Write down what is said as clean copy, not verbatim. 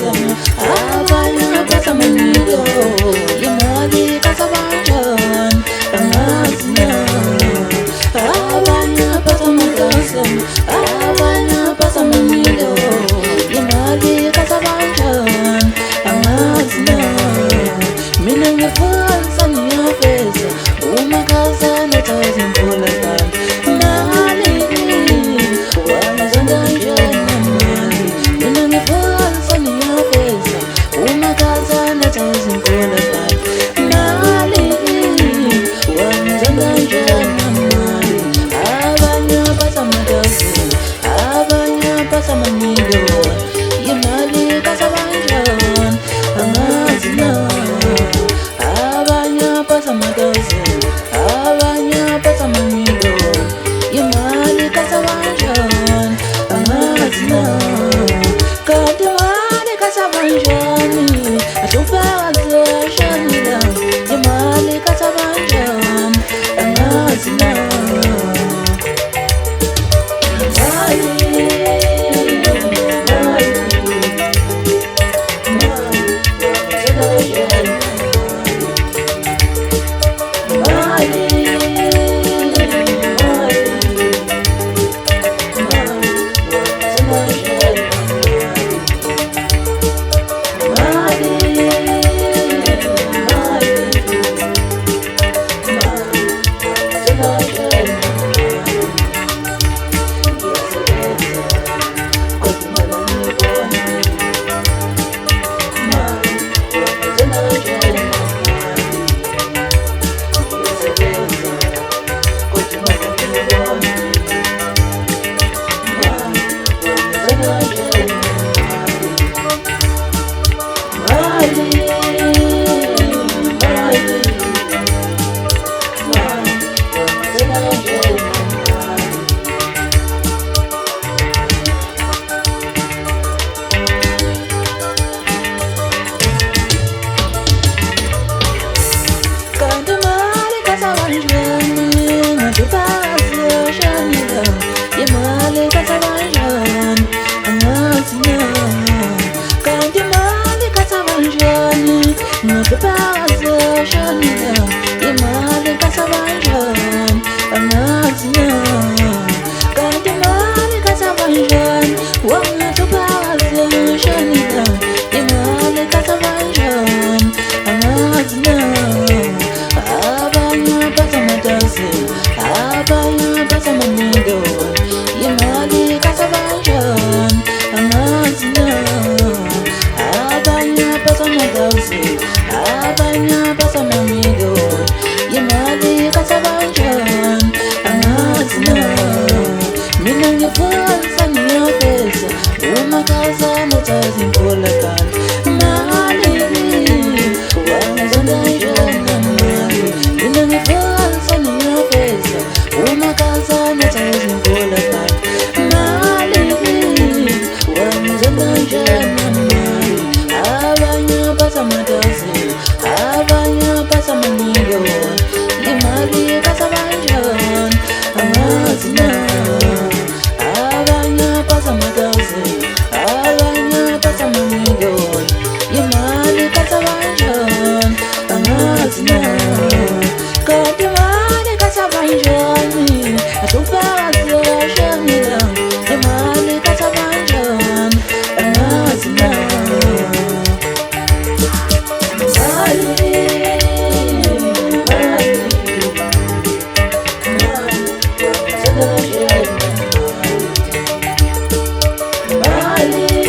abanye pasa manigo imali kasabanjan amazina abanye pasa magasa abanye pasa manigo imali kasabanjan amazina mina ngefansa niyafeza uma kaza netazimpola mali wamazanda njana mali mina ngefansa niyafeza uma kaza netazimpola mali wamazanda njana mali abanya pasa magasi abanya pasa manigo imali kasabanjan amazina abanya pasa magasi abanya pasa manigo imali kasabanjan amazina kade mali kasabanjani atufaza shanila imali kasabanjan amazina abanya pasa manigo imali kasabanjan amazina abanya pasa magasi abanya pasa manigo imali kasabanjan amazina mina ngefansa niyafeza uma kaza netazimpola mali wamazanda njana mali mina ngefansa niyafeza uma kaza netazimpola mali wamazanda njana mali abanya pasa magasi abanya pasa manigo imali kasabanjan amazina abanya pasa magasi abanya pasa manigo imali kasabanjan amazina kade mali kasabanjani atufaza shanila imali kasabanjan amazina Mali,